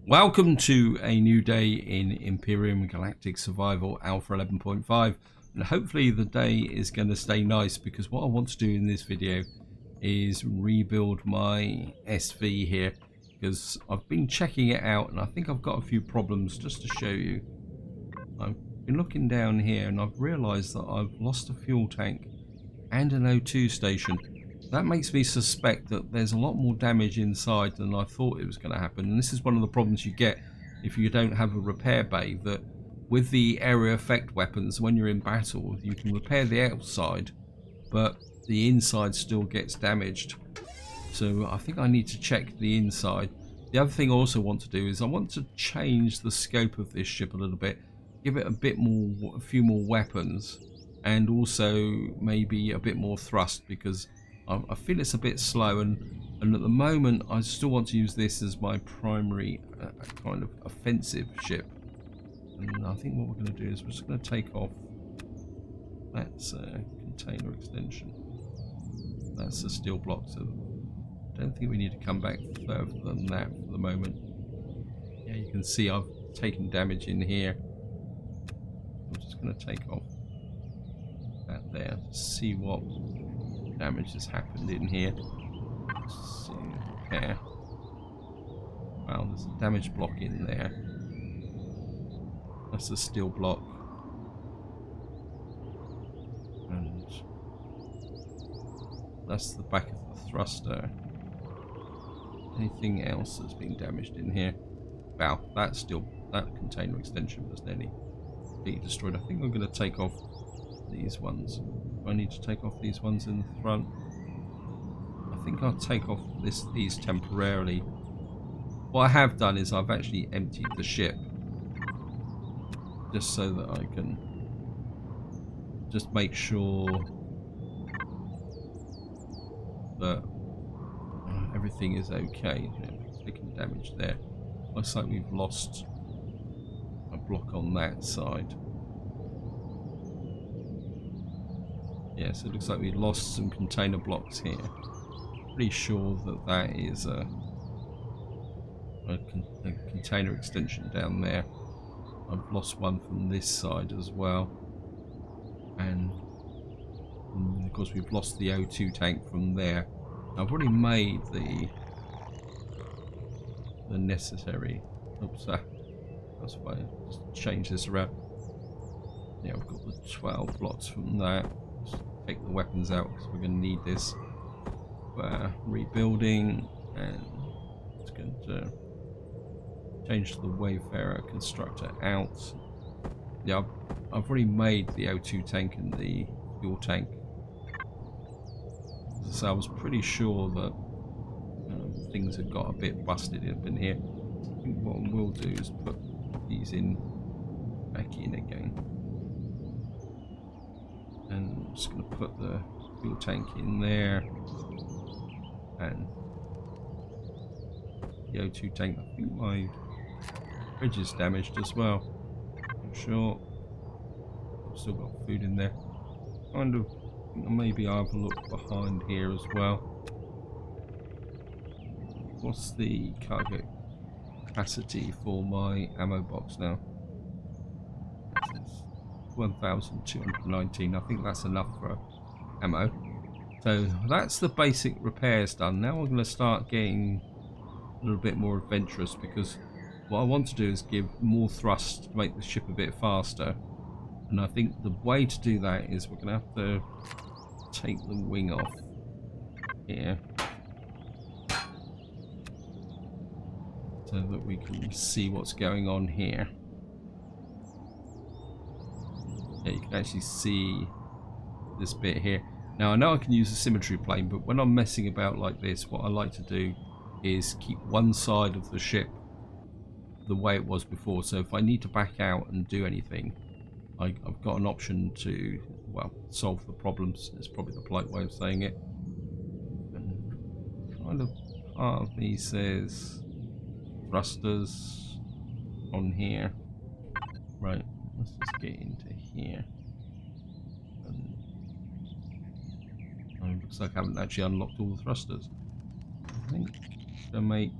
Welcome to a new day in Empyrion Galactic Survival Alpha 11.5, and hopefully the day is going to stay nice, because what I want to do in this video is rebuild my SV here, because I've been checking it out and I think I've got a few problems. Just to show you, I've been looking down here and I've realized that I've lost a fuel tank and an O2 station. That makes me suspect that there's a lot more damage inside than I thought it was going to happen. And this is one of the problems you get if you don't have a repair bay, that with the area effect weapons, when you're in battle, you can repair the outside, but the inside still gets damaged. So I think I need to check the inside. The other thing I also want to do is I want to change the scope of this ship a little bit, give it a few more weapons, and also maybe a bit more thrust, because I feel it's a bit slow, and at the moment I still want to use this as my primary kind of offensive ship. And I think what we're going to do is we're just going to take off. That's a container extension. That's a steel block, so I don't think we need to come back further than that for the moment. Yeah, you can see I've taken damage in here. I'm just going to take off that there to see what damage has happened in here. Let's see, repair. Wow, there's a damage block in there. That's a steel block. And that's the back of the thruster. Anything else that's been damaged in here? Wow, that container extension was nearly completely destroyed. I think I'm going to take off these ones. I need to take off these ones in the front. I think I'll take off these temporarily. What I have done is I've actually emptied the ship, just so that I can just make sure that everything is okay. Taking damage there. Looks like we've lost a block on that side. Yeah, so it looks like we lost some container blocks here. Pretty sure that that is a container extension down there. I've lost one from this side as well. And of course we've lost the O2 tank from there. I've already made the necessary... Oops, that's why I just change this around. Yeah, I've got the 12 blocks from that. Take the weapons out because we're going to need this for rebuilding, and it's going to change the Wayfarer constructor out. Yeah, I've already made the O2 tank and the fuel tank, so I was pretty sure that things had got a bit busted up in here. I think what we'll do is put these back in again. And I'm just going to put the fuel tank in there, and the O2 tank. I think my fridge is damaged as well. I'm sure. I've still got food in there. Kind of maybe I'll have a look behind here as well. What's the cargo capacity for my ammo box now? 1,219. I think that's enough for ammo. So that's the basic repairs done. Now I'm going to start getting a little bit more adventurous, because what I want to do is give more thrust to make the ship a bit faster. And I think the way to do that is we're going to have to take the wing off here, so that we can see what's going on here. Yeah, you can actually see this bit here. Now I know I can use a symmetry plane, but when I'm messing about like this, what I like to do is keep one side of the ship the way it was before. So if I need to back out and do anything, I've got an option to, well, solve the problems. It's probably the polite way of saying it. And kind of part of me says thrusters on here. Right, let's just get into here. And it looks like I haven't actually unlocked all the thrusters. I think to make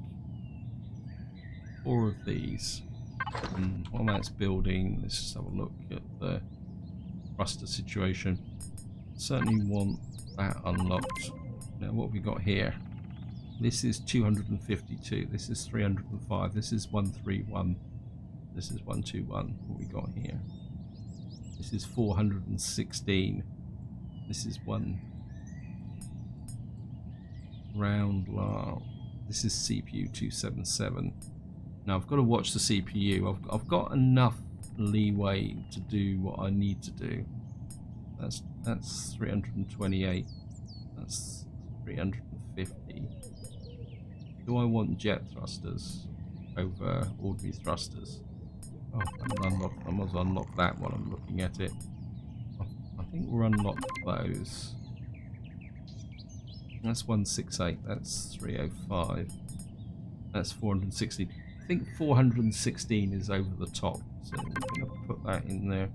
4 of these. And while that's building, let's just have a look at the thruster situation. Certainly want that unlocked. Now what have we got here? This is 252, this is 305, this is 131, this is 121. What we got here? This is 416. This is one round large. This is CPU 277. Now I've got to watch the CPU. I've got enough leeway to do what I need to do. That's 328. That's 350. Do I want jet thrusters over ordinary thrusters? Oh, I unlocked. I must unlock that while I'm looking at it. I think we'll unlock those. That's 168. That's 305. That's 416. I think 416 is over the top, so we're going to put that in there.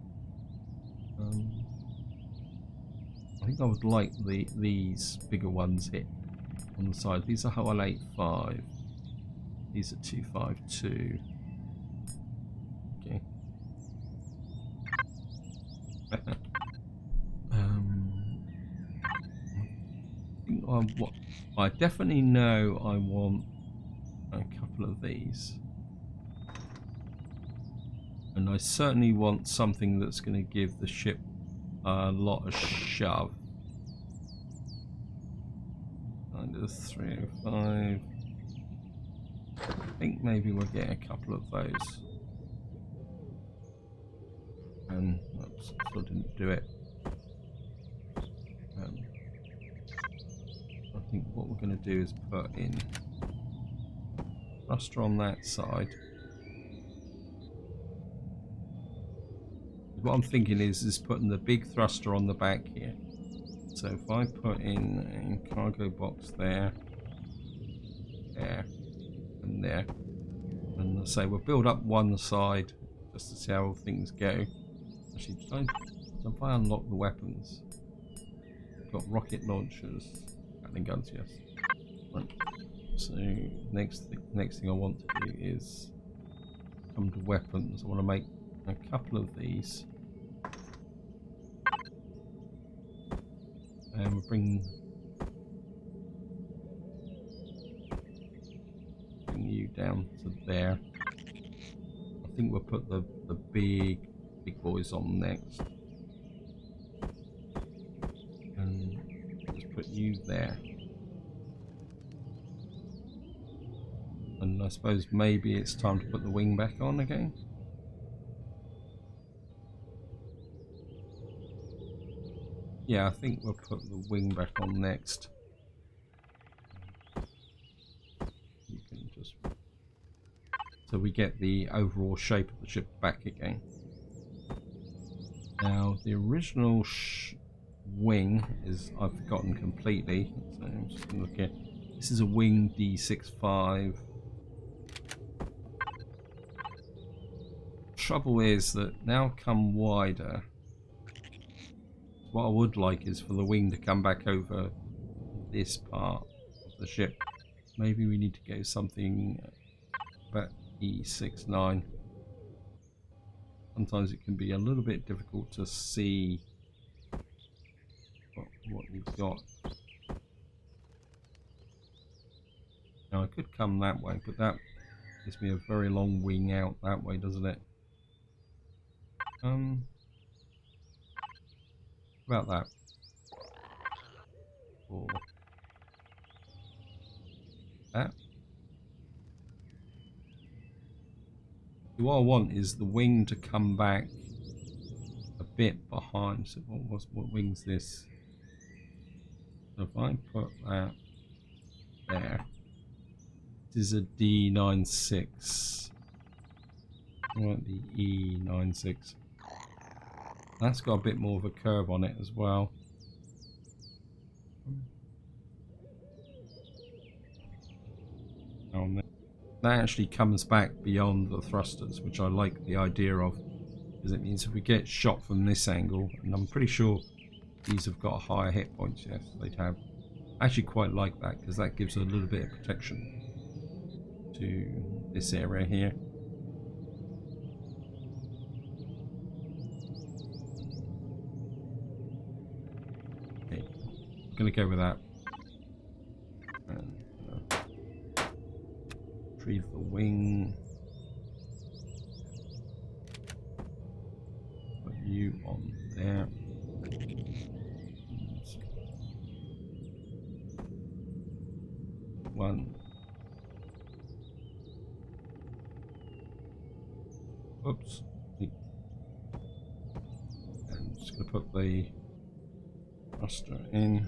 I think I would like these bigger ones hit on the side. These are 185. These are 252. Okay. I definitely know I want a couple of these, and I certainly want something that's going to give the ship a lot of shove. Under 305. I think maybe we'll get a couple of those. And oops, still didn't do it. I think what we're going to do is put in thruster on that side. What I'm thinking is putting the big thruster on the back here. So if I put in a cargo box there, there, and there, and I say we'll build up one side just to see how things go. Actually, if I unlock the weapons, I've got rocket launchers, Gatling guns, yes. Right. So next thing I want to do is come to weapons. I want to make a couple of these. And we'll bring you down to there. I think we'll put the big boys on next. And just put you there. And I suppose maybe it's time to put the wing back on again. Yeah, I think we'll put the wing back on next. You can just... So we get the overall shape of the ship back again. Now, the original wing is... I've forgotten completely. So I'm just going to look at... This is a wing D65. Trouble is that now come wider. What I would like is for the wing to come back over this part of the ship. Maybe we need to go something about E69. Sometimes it can be a little bit difficult to see what you've got. Now I could come that way, but that gives me a very long wing out that way, doesn't it? About that. Or that. What I want is the wing to come back a bit behind. So what wing's this? So if I put that there, this is a D96. I want the E96. That's got a bit more of a curve on it as well. That actually comes back beyond the thrusters, which I like the idea of, because it means if we get shot from this angle, and I'm pretty sure these have got higher hit points, yes, they'd have. I actually quite like that, because that gives a little bit of protection to this area here. Okay, I'm gonna go with that. And retrieve the wing. Put you on there. One. Oops. And I'm just going to put the thruster in.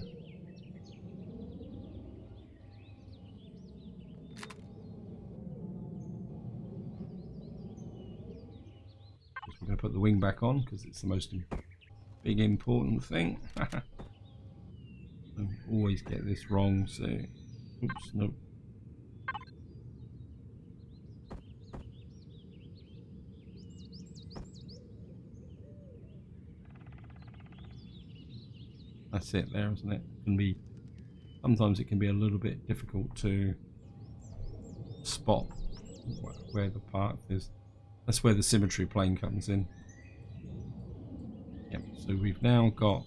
We're going to put the wing back on because it's the most big important thing. I always get this wrong, so oops, nope. That's it there, isn't it? It can be, sometimes it can be a little bit difficult to spot where the part is. That's where the symmetry plane comes in. Yep, so we've now got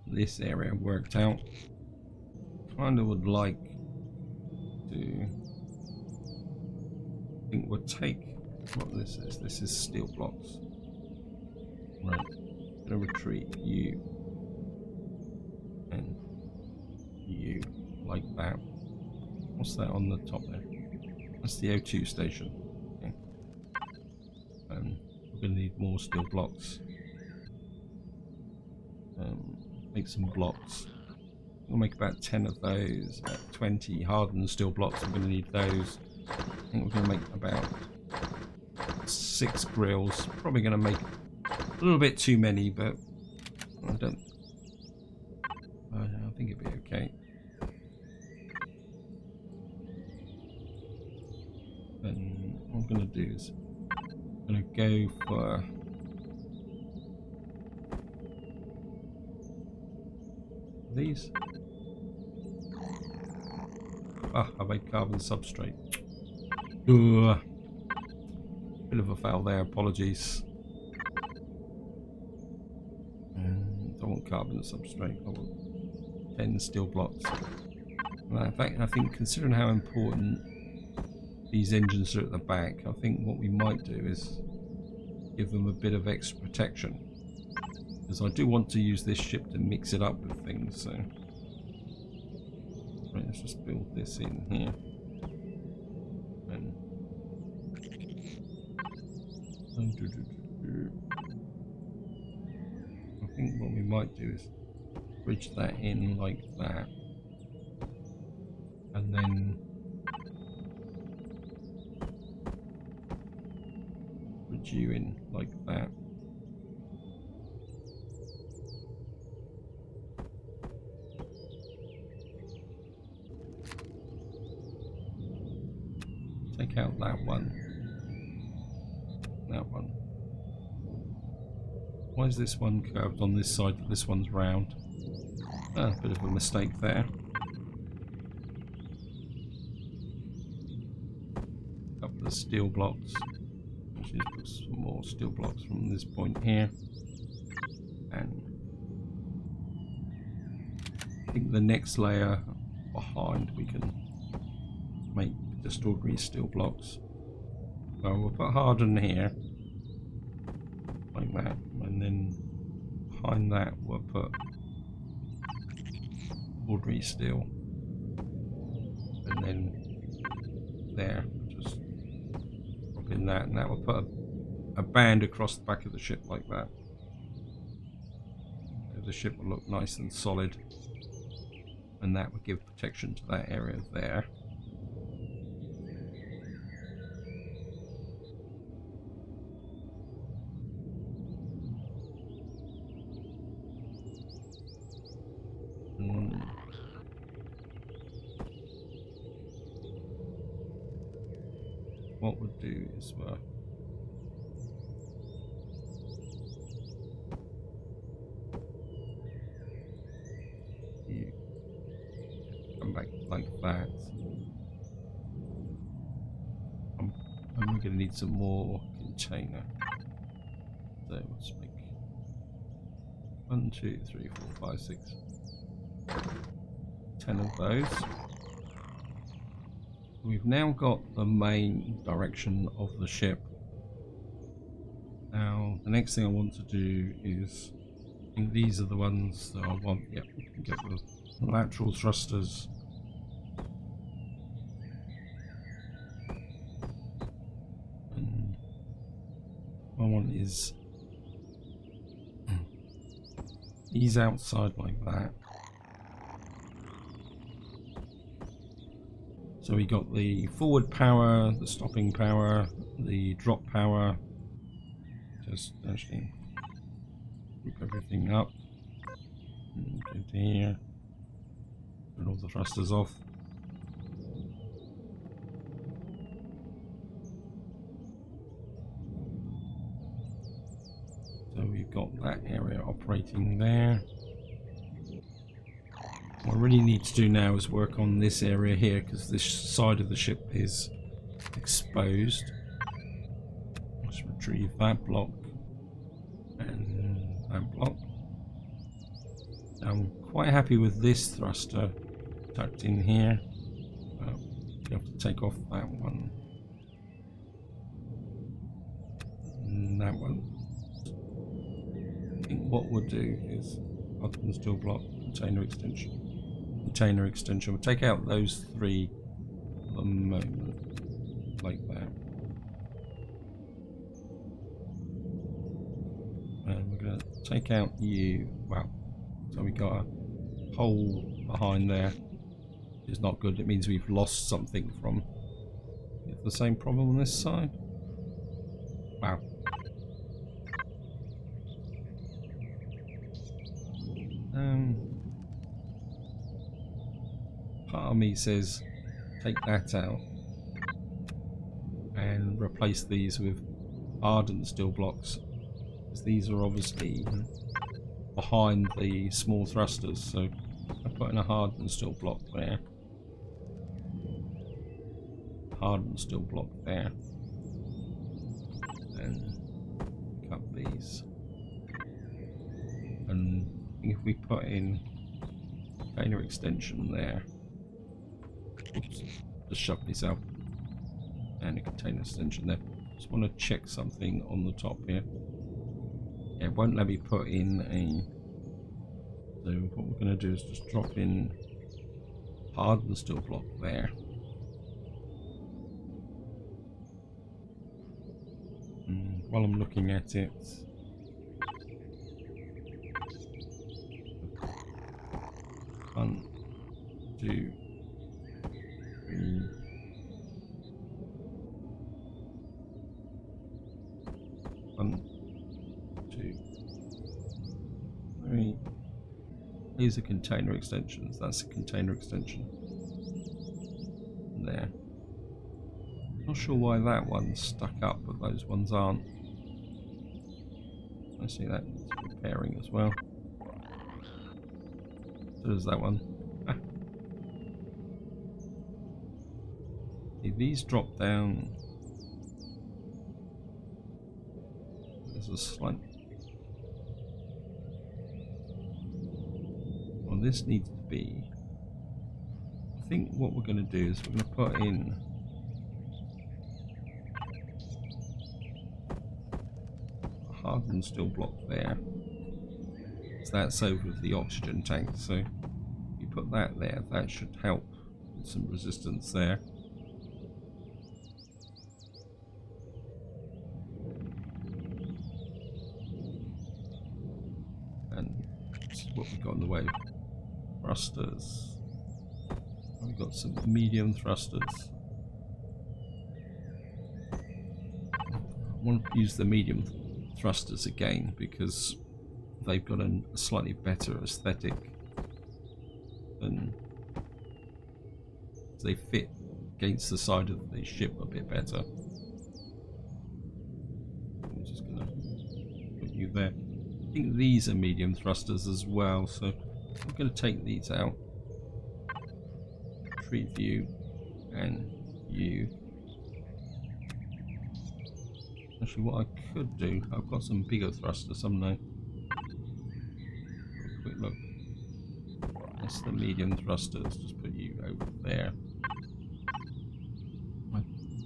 this area worked out. Kind of would like to, I think we'll take what this is. This is steel blocks. Right, I'm gonna retreat you and you like that. What's that on the top there? That's the O2 station. Okay. We're gonna need more steel blocks. Make some blocks. We'll make about 10 of those, 20 hardened steel blocks. I'm going to need those. I think we're going to make about 6 grills. Probably going to make a little bit too many, but I don't. I think it'll be okay. And what I'm going to do is I'm going to go for these. Ah, I made carbon substrate. Ugh. Bit of a fail there, apologies. Don't want carbon substrate, I want 10 steel blocks. In fact, I think considering how important these engines are at the back, I think what we might do is give them a bit of extra protection. Because I do want to use this ship to mix it up with things, so right, let's just build this in here. And I think what we might do is bridge that in like that, and then bridge you in like that. Take out that one. That one. Why is this one curved on this side but this one's round? Ah, bit of a mistake there. A couple of steel blocks. Actually, put some more steel blocks from this point here. And I think the next layer behind we can make just ordinary steel blocks. So we'll put harden here, like that, and then behind that we'll put ordinary steel, and then there, just drop in that, and that will put a band across the back of the ship like that. So the ship will look nice and solid, and that will give protection to that area there. What we'll do is you come back like that. going to need some more container. So let's make 1, 2, 3, 4, 5, 6, 10 of those. We've now got the main direction of the ship. Now the next thing I want to do is, I think these are the ones that I want. Yep, we can get the lateral thrusters. And what I want is these outside like that. So we got the forward power, the stopping power, the drop power. Just actually group everything up. Go to here. Turn all the thrusters off. So we've got that area operating there. What I really need to do now is work on this area here, because this side of the ship is exposed. Let's retrieve that block and that block. I'm quite happy with this thruster tucked in here. You have to take off that one and that one. I think what we'll do is open steel block, container extension. We'll take out those three for the moment, like that. And we're going to take out you. Wow. So we got a hole behind there. It's not good. It means we've lost something from. It's the same problem on this side. Wow. Part of me says take that out and replace these with hardened steel blocks, because these are obviously behind the small thrusters. So I put in a hardened steel block there, hardened steel block there, and cut these. And if we put in container extension there, oops, just shoved myself, and a container extension there. Just want to check something on the top here. Yeah, it won't let me put in a. So what we're going to do is just drop in hardened steel block there. And while I'm looking at it, one, two, three, one, two, three. These are container extensions. That's a container extension there. Not sure why that one's stuck up, but those ones aren't. I see that needs repairing as well. So does that one. Ah. See, these drop down. There's a slight. Well, this needs to be. I think what we're going to do is we're going to put in a hardened steel block there. So that's over the oxygen tank. So you put that there, that should help with some resistance there. And this is what we've got in the way. Thrusters. We've got some medium thrusters. I want to use the medium thrusters again because they've got a slightly better aesthetic than they fit against the side of the ship a bit better. I'm just gonna put you there. I think these are medium thrusters as well, so I'm gonna take these out. Treat you and you. Actually, what I could do, I've got some bigger thrusters, haven't I? Have a quick look. That's the medium thrusters. Just put you over there.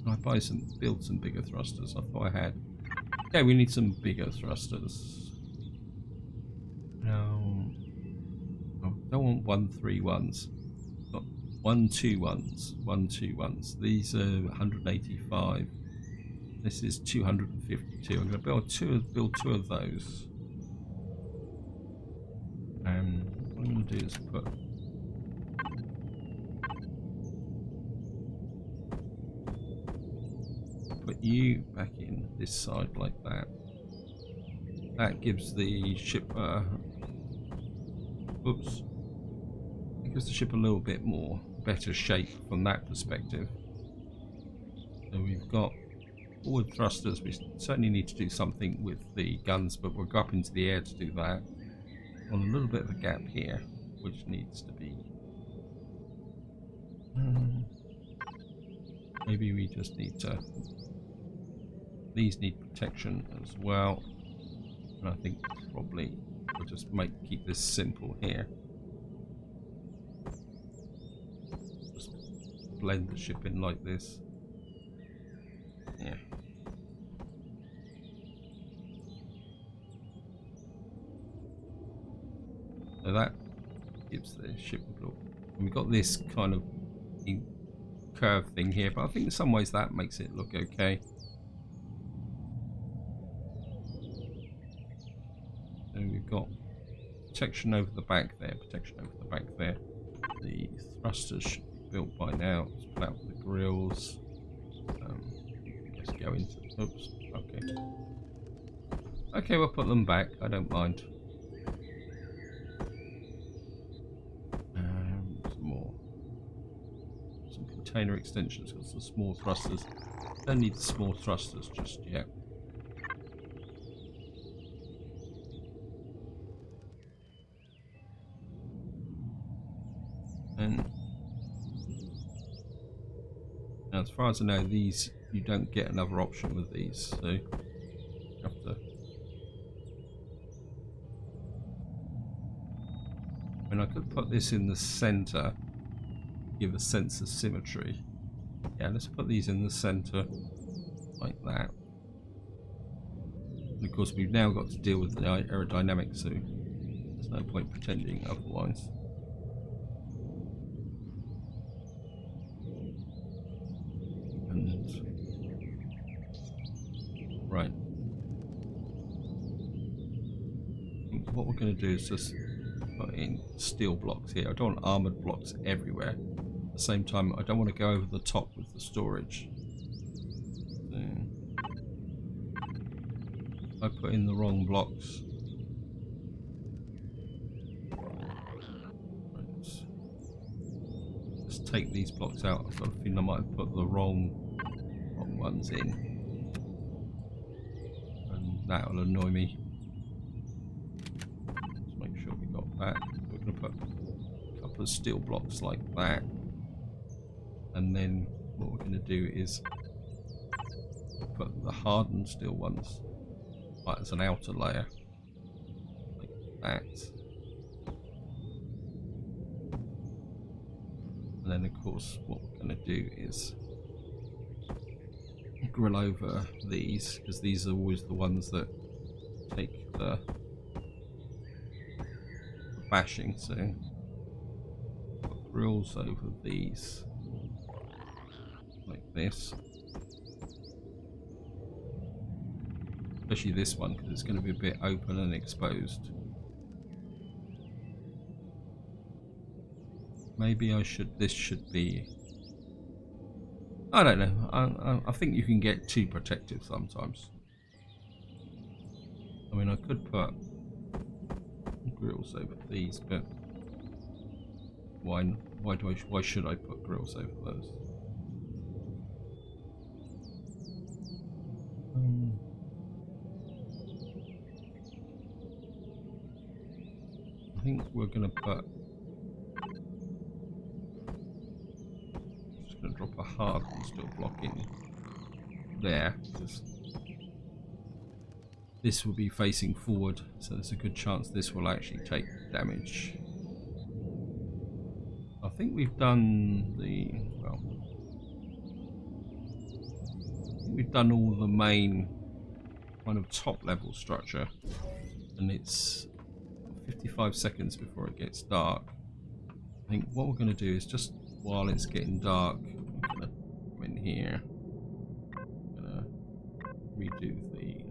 I build some bigger thrusters? I thought I had. Yeah, we need some bigger thrusters. No, I don't want 131s. Got 121s. 121s. These are 185. This is 252. I'm going to build two of those. What I'm going to do is put you back in this side like that. That gives the ship oops. It gives the ship a little bit more better shape from that perspective. So we've got forward thrusters. We certainly need to do something with the guns, but we'll go up into the air to do that. On a little bit of a gap here, which needs to be maybe we just need to. These need protection as well, and I think probably we'll just keep this simple here. Just blend the ship in like this. Yeah. So that gives the ship a look. And we've got this kind of curve thing here, but I think in some ways that makes it look okay. So we've got protection over the back there, protection over the back there. The thrusters should be built by now. Let's put out the grills. Let's go into. Oops. Okay. Okay, we'll put them back. I don't mind. Some more. Some container extensions. Got some small thrusters. Don't need the small thrusters just yet. And now, as far as I know, these you don't get another option with these, so you have to. And I could put this in the center, give a sense of symmetry. Yeah, let's put these in the center like that. And of course, we've now got to deal with the aerodynamics, so there's no point pretending otherwise. Right. What we're going to do is just put in steel blocks here. I don't want armored blocks everywhere. At the same time, I don't want to go over the top with the storage. So, I put in the wrong blocks. Right. Let's take these blocks out. I've got a feeling I might have put the wrong ones in. That will annoy me. Let's make sure we got that. We're going to put a couple of steel blocks like that. And then what we're going to do is put the hardened steel ones right as an outer layer. Like that. And then of course what we're going to do is grill over these, because these are always the ones that take the bashing, so put grills over these like this, especially this one because it's going to be a bit open and exposed. Maybe this should be, I don't know. I think you can get too protective sometimes. I mean, I could put grills over these, but why should I put grills over those? I think we're going to put. Drop a hard steel block in there, because this will be facing forward, so there's a good chance this will actually take damage. I think we've done the, well, we've done all the main kind of top level structure, and it's 55 seconds before it gets dark. I think what we're going to do is, just while it's getting dark, I'm going to come in here, I'm going to redo the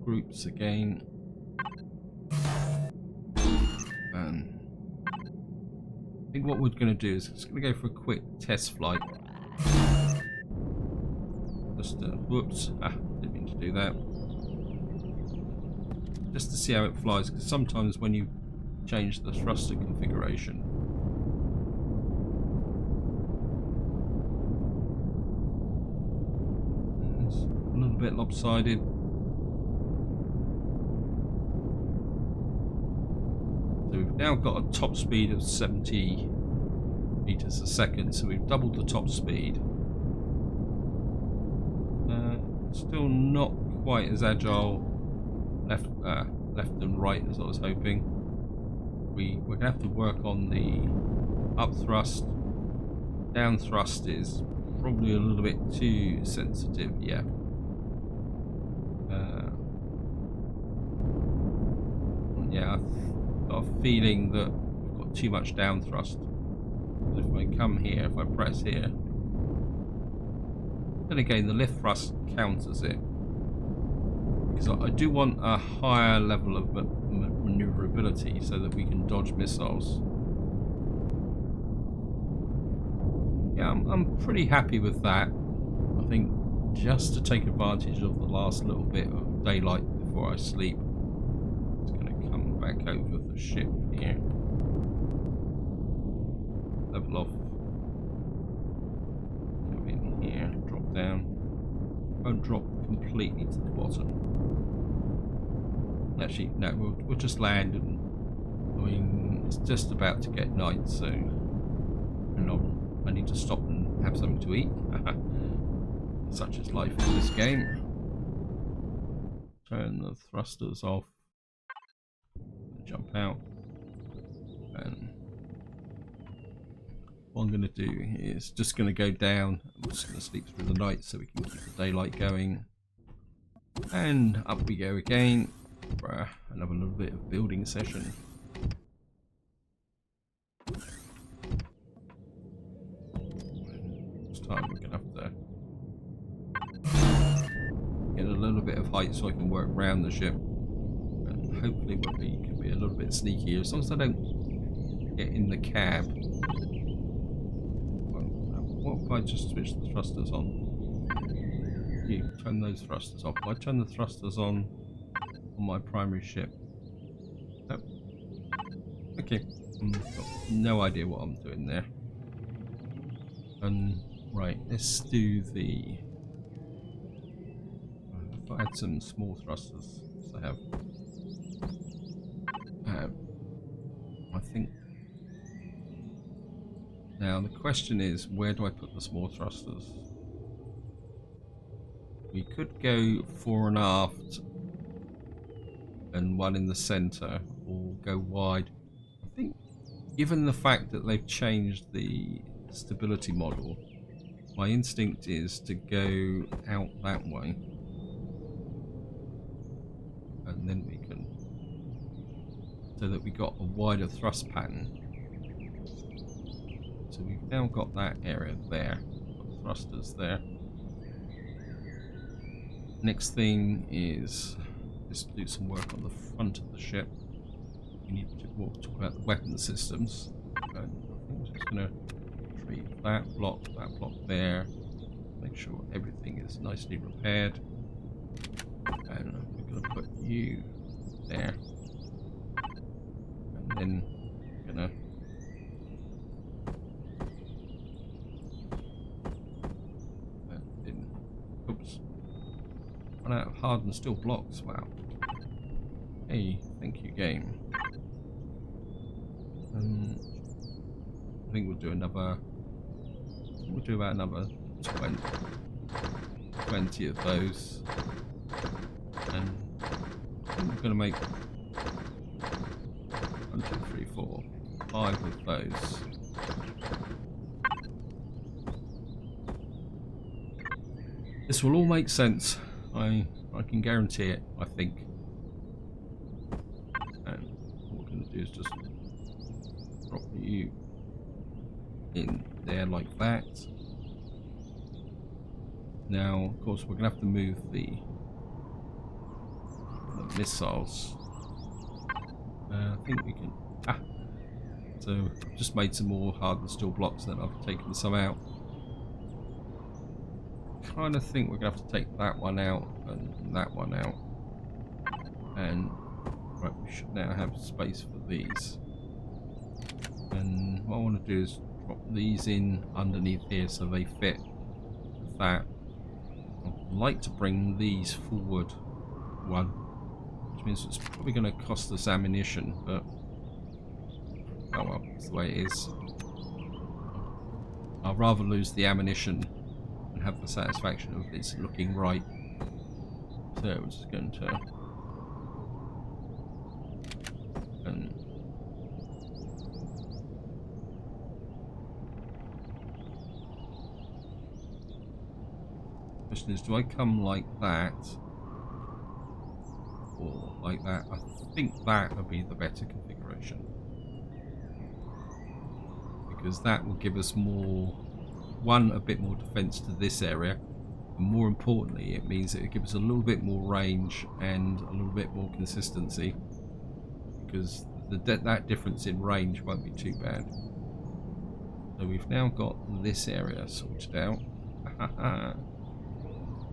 groups again, and I think what we're going to do is just going to go for a quick test flight. Just whoops, didn't mean to do that. Just to see how it flies, because sometimes when you change the thruster configuration, it's a little bit lopsided. So we've now got a top speed of 70 meters a second, so we've doubled the top speed. Still not quite as agile left and right as I was hoping. We're gonna have to work on the up thrust. Down thrust is probably a little bit too sensitive. Yeah. Yeah, I've got a feeling that we've got too much down thrust. If I come here, if I press here, then again the lift thrust counters it, because I do want a higher level of maneuverability so that we can dodge missiles. Yeah, I'm pretty happy with that. I think just to take advantage of the last little bit of daylight before I sleep, I'm just going to come back over the ship here, level off, come in here, drop down. Won't drop completely to the bottom. Actually, no, we'll just land, and I mean, it's just about to get night, so I need to stop and have something to eat. Such is life in this game. Turn the thrusters off, jump out, and what I'm going to do is just going to go down. I'm just going to sleep through the night so we can keep the daylight going. And up we go again for another little bit of building session. This time we're going to have to get a little bit of height so I can work around the ship. And hopefully we can be a little bit sneakier, as long as I don't get in the cab. What if I just switch the thrusters on? You turn those thrusters off. I turn the thrusters on my primary ship. Nope. Okay. Got no idea what I'm doing there. Right, let's do the... If I had some small thrusters, as I have. I think... Now the question is, where do I put the small thrusters? We could go fore and aft and one in the center, or go wide. I think, given the fact that they've changed the stability model, my instinct is to go out that way, and then we can, so that we got a wider thrust pattern. So we've now got that area there, got the thrusters there. Next thing is just do some work on the front of the ship. We need to talk about the weapon systems. And I think I'm just going to retrieve that block there. Make sure everything is nicely repaired. And we're going to put you there. And then we're going to oops. Run out of hard and steel blocks. Wow. Hey, thank you, game. I think we'll do another. We'll do about another 20 of those. And I think we're going to make 1, 2, 3, 4, 5 of those. This will all make sense. I can guarantee it, I think. And what we're going to do is just drop you in there like that. Now, of course, we're going to have to move the missiles. I think we can. So I've just made some more hardened steel blocks, then I've taken some out. Kind of think we're going to have to take that one out and that one out. And right, we should now have space for these. And what I want to do is drop these in underneath here so they fit with that. I'd like to bring these forward one, which means it's probably going to cost us ammunition, but oh well, that's the way it is. I'd rather lose the ammunition and have the satisfaction of it's looking right. So we're just going to question is, do I come like that or like that? I think that would be the better configuration, because that will give us more, a bit more defense to this area, and more importantly it means it will give us a little bit more range and a little bit more consistency, because that difference in range won't be too bad. So we've now got this area sorted out.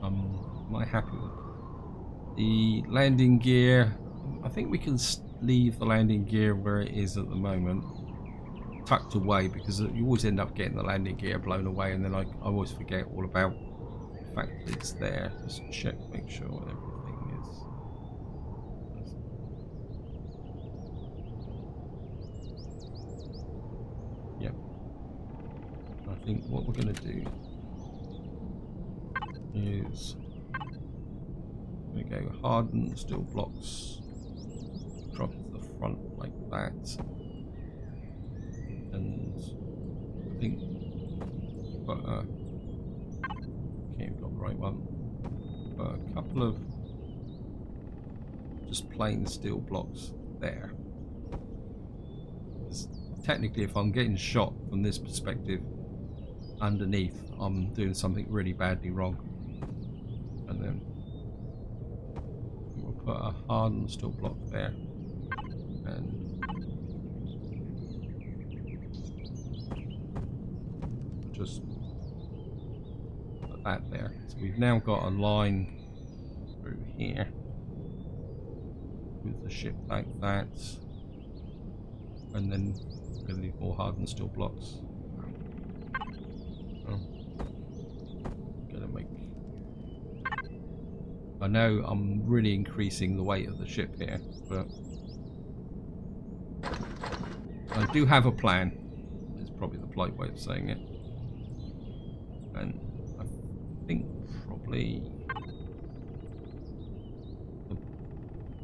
Am I happy with the landing gear? I think we can leave the landing gear where it is at the moment, tucked away, because you always end up getting the landing gear blown away, and then I always forget all about the fact that it's there. Just check, make sure everything is. Yep. I think what we're going to do is we go hardened steel blocks, drop to the front like that, and I think we've got we've got the right one. But a couple of just plain steel blocks there. Technically, if I'm getting shot from this perspective underneath, I'm doing something really badly wrong. And then we'll put a hardened steel block there, and just put that there. So we've now got a line through here with the ship like that, and then we're going to need more hardened steel blocks. I know I'm really increasing the weight of the ship here, but I do have a plan. It's probably the polite way of saying it. And I think probably the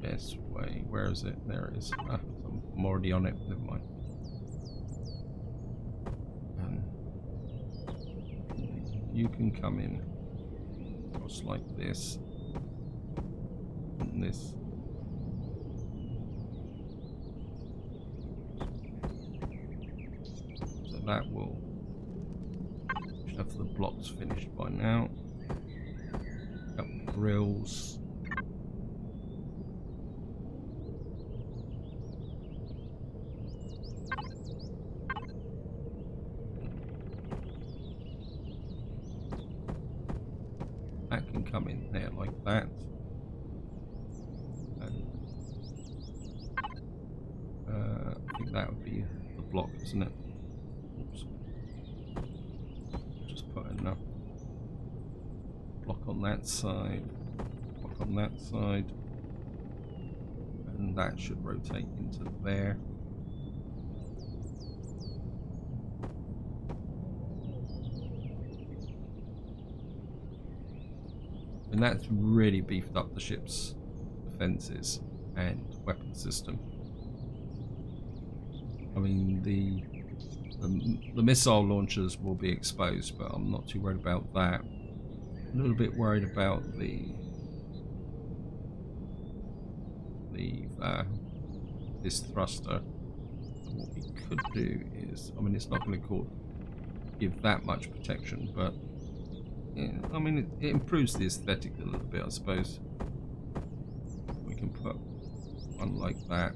best way, where is it? There it is. I'm already on it, never mind. You can come in just like this. This. So that will have the blocks finished by now. Couple grills. That can come in there like that. I think that would be the block, isn't it? Oops. Just put enough block on that side, block on that side, and that should rotate into there. and that's really beefed up the ship's defenses and weapon system. I mean, the missile launchers will be exposed, but I'm not too worried about that. A little bit worried about this thruster. So what we could do is, I mean, it's not going to give that much protection, but yeah, I mean, it improves the aesthetic a little bit, I suppose. We can put one like that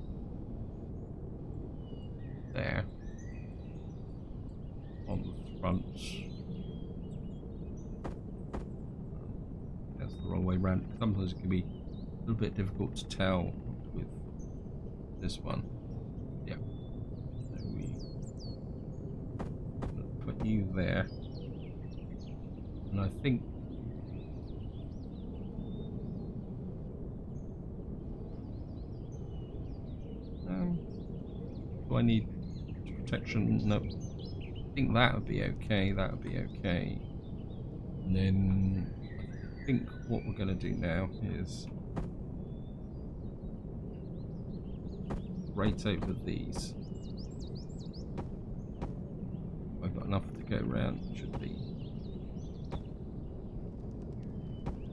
there on the front. That's the wrong way around. Sometimes it can be a little bit difficult to tell with this one. Yeah. So we put you there. And I think do I need protection? No. I think that would be okay. That would be okay. And then I think what we're going to do now is rate over these. I've got enough to go around. Should be.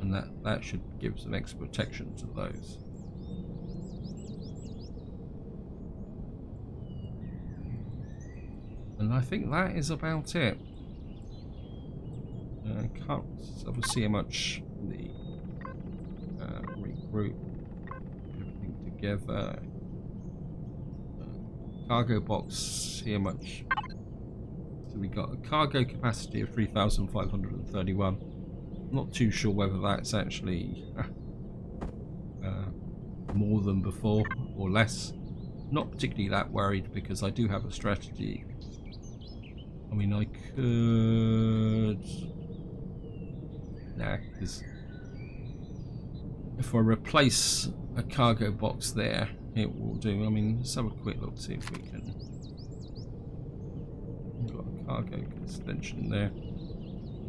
And that should give some extra protection to those. And I think that is about it. Can't ever see how much the regroup everything together. Cargo box, see how much. So we got a cargo capacity of 3,531. Not too sure whether that's actually more than before or less. Not particularly that worried because I do have a strategy. I mean, I could... Nah, because if I replace a cargo box there, it will do. I mean, let's have a quick look, see if we can... We've got a cargo extension there.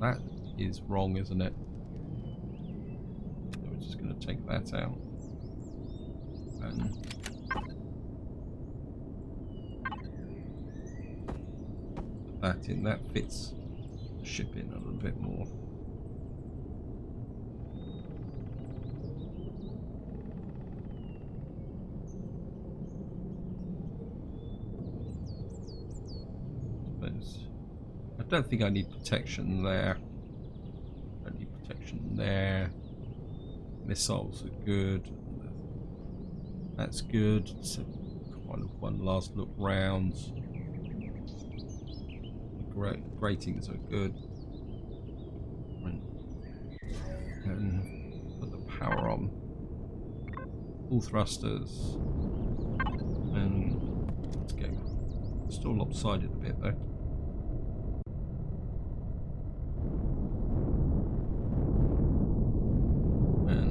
That is wrong, isn't it? So we're just going to take that out. And put that in. That fits the ship in a little bit more. I don't think I need protection there. I don't need protection there. Missiles are good. That's good. So kind of one last look round. The gratings are good. And put the power on. All thrusters. And let's go. Still lopsided a bit though.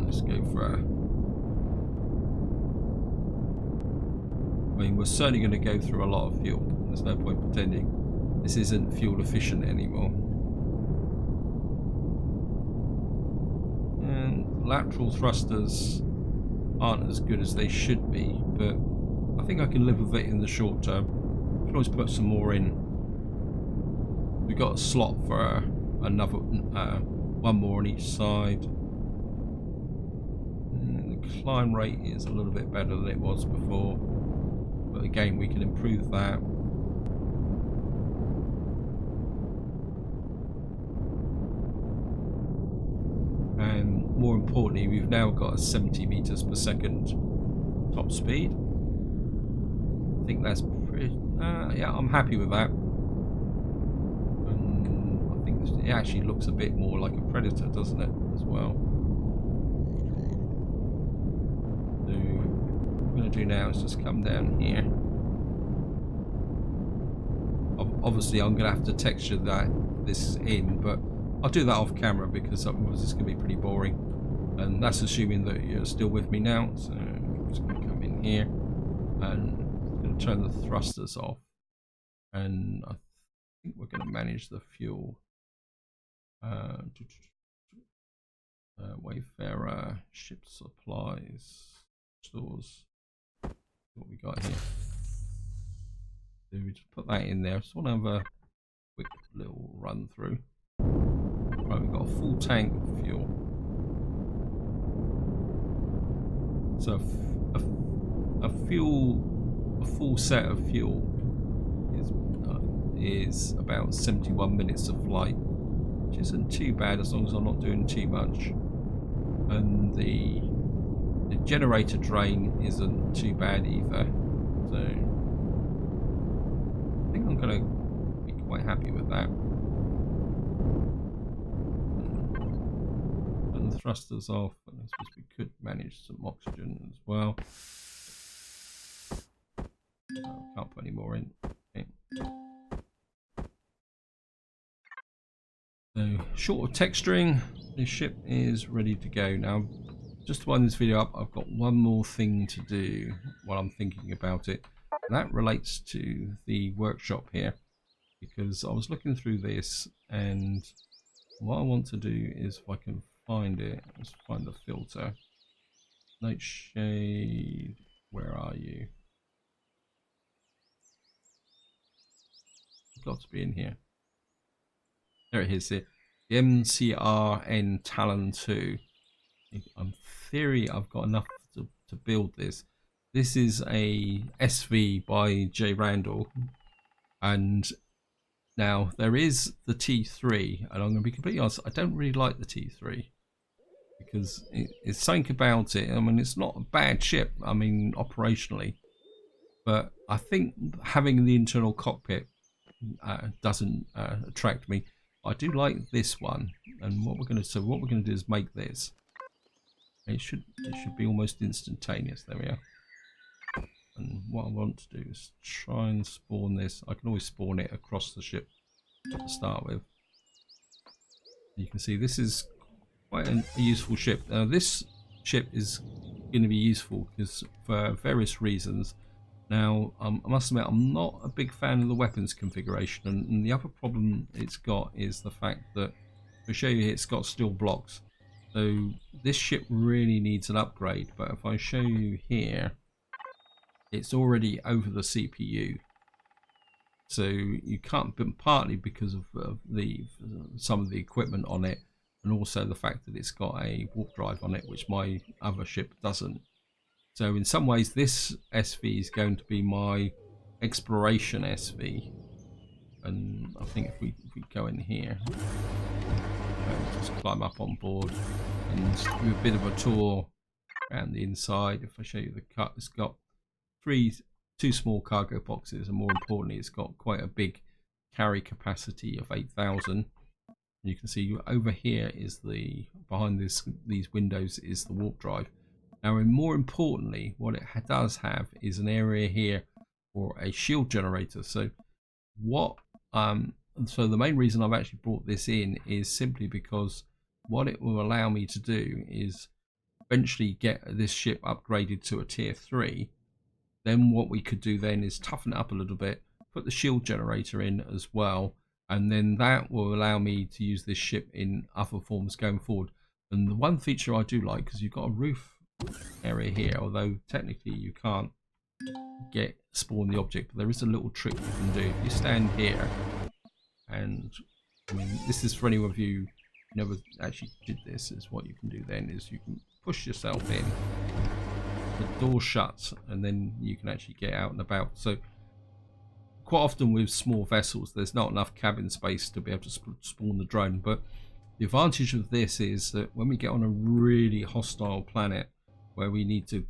Let's go for a... I mean, we're certainly going to go through a lot of fuel. There's no point pretending this isn't fuel efficient anymore. And lateral thrusters aren't as good as they should be, but I think I can live with it in the short term. Can always put some more in. We've got a slot for another one more on each side. Climb rate is a little bit better than it was before, but again we can improve that. And more importantly, we've now got a 70 meters per second top speed. I think that's pretty yeah, I'm happy with that. I think it actually looks a bit more like a Predator, doesn't it, as well. What I'm going to do now is just come down here. Obviously I'm going to have to texture this in, but I'll do that off camera because otherwise it's going to be pretty boring, and that's assuming that you're still with me now. So I'm just going to come in here and I'm going to turn the thrusters off, and I think we're going to manage the fuel. Wayfarer, ship supplies, stores. What we got here? So we just put that in there. Just want to have a quick little run through. Right, we've got a full tank of fuel. So a full set of fuel is about 71 minutes of flight, which isn't too bad as long as I'm not doing too much. And the generator drain isn't too bad either. So I think I'm going to be quite happy with that. And the thrusters off, and I suppose we could manage some oxygen as well. Can't put any more in. Okay. So, short of texturing, this ship is ready to go. Now, just to wind this video up, I've got one more thing to do while I'm thinking about it. And that relates to the workshop here, because I was looking through this, and what I want to do is, if I can find it, let's find the filter. Nightshade, where are you? It's got to be in here. There it is, the MCRN Talon 2. In theory, I've got enough to build this. This is a SV by J. Randall, and now there is the T3, and I'm going to be completely honest, I don't really like the T3 because it's something about it. I mean, it's not a bad ship, I mean, operationally, but I think having the internal cockpit doesn't attract me. I do like this one, and what we're going to do is make this. It should be almost instantaneous. There we are. And what I want to do is try and spawn this. I can always spawn it across the ship to start with. You can see this is quite a useful ship. Now this ship is going to be useful because for various reasons. Now, I must admit, I'm not a big fan of the weapons configuration, and the other problem it's got is the fact that, I'll show you here, it's got steel blocks. So this ship really needs an upgrade, but if I show you here, it's already over the CPU. So you can't, but partly because of some of the equipment on it, and also the fact that it's got a warp drive on it, which my other ship doesn't. So in some ways, this SV is going to be my exploration SV, and I think if we go in here, just climb up on board and do a bit of a tour around the inside. If I show you the cut, it's got two small cargo boxes, and more importantly, it's got quite a big carry capacity of 8,000. You can see over here is behind these windows is the warp drive. Now, and more importantly, what it does have is an area here for a shield generator. So so the main reason I've actually brought this in is simply because what it will allow me to do is eventually get this ship upgraded to a tier 3. Then what we could do then is toughen it up a little bit, put the shield generator in as well, and then that will allow me to use this ship in other forms going forward. And the one feature I do like, because you've got a roof area here, although technically you can't spawn the object, but there is a little trick you can do. If you stand here, and I mean, this is for any of you who never actually did this, is what you can do then is you can push yourself in, the door shuts, and then you can actually get out and about. So quite often with small vessels, there's not enough cabin space to be able to spawn the drone, but the advantage of this is that when we get on a really hostile planet where we need to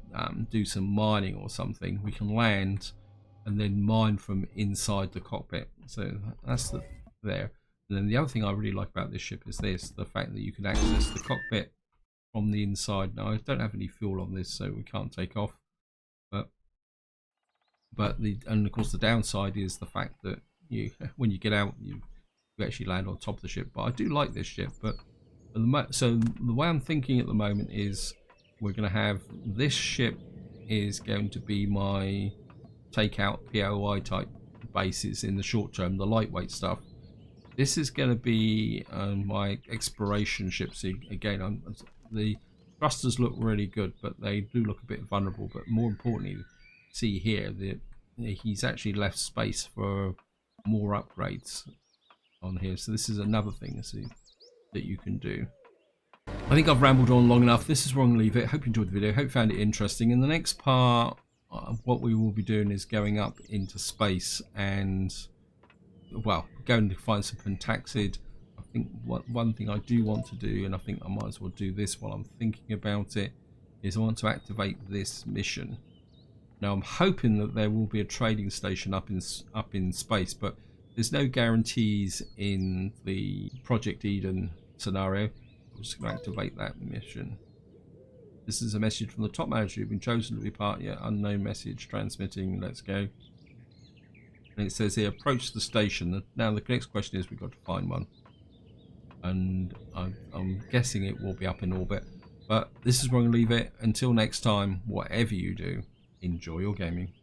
do some mining or something, we can land and then mine from inside the cockpit. So that's there. And then the other thing I really like about this ship is the fact that you can access the cockpit from the inside. Now, I don't have any fuel on this, so we can't take off. And of course the downside is the fact that when you get out, you actually land on top of the ship. But I do like this ship. So the way I'm thinking at the moment is we're going to have this ship is going to be my takeout POI type bases in the short term, the lightweight stuff. This is going to be my exploration ship. So again, The thrusters look really good, but they do look a bit vulnerable. But more importantly, see here that he's actually left space for more upgrades on here. So this is another thing that you can do. I think I've rambled on long enough. This is where I'm going to leave it. Hope you enjoyed the video. Hope you found it interesting. In the next part, what we will be doing is going up into space and, well, going to find some pentaxid. I think one thing I do want to do, and I think I might as well do this while I'm thinking about it, is I want to activate this mission. Now I'm hoping that there will be a trading station up in space, but there's no guarantees in the Project Eden scenario. I'm just going to activate that mission. This is a message from the top manager. You've been chosen to be part yet unknown message transmitting. Let's go. And it says here, approach the station. Now the next question is we've got to find one. And I'm guessing it will be up in orbit. But this is where I'm going to leave it. Until next time, whatever you do, enjoy your gaming.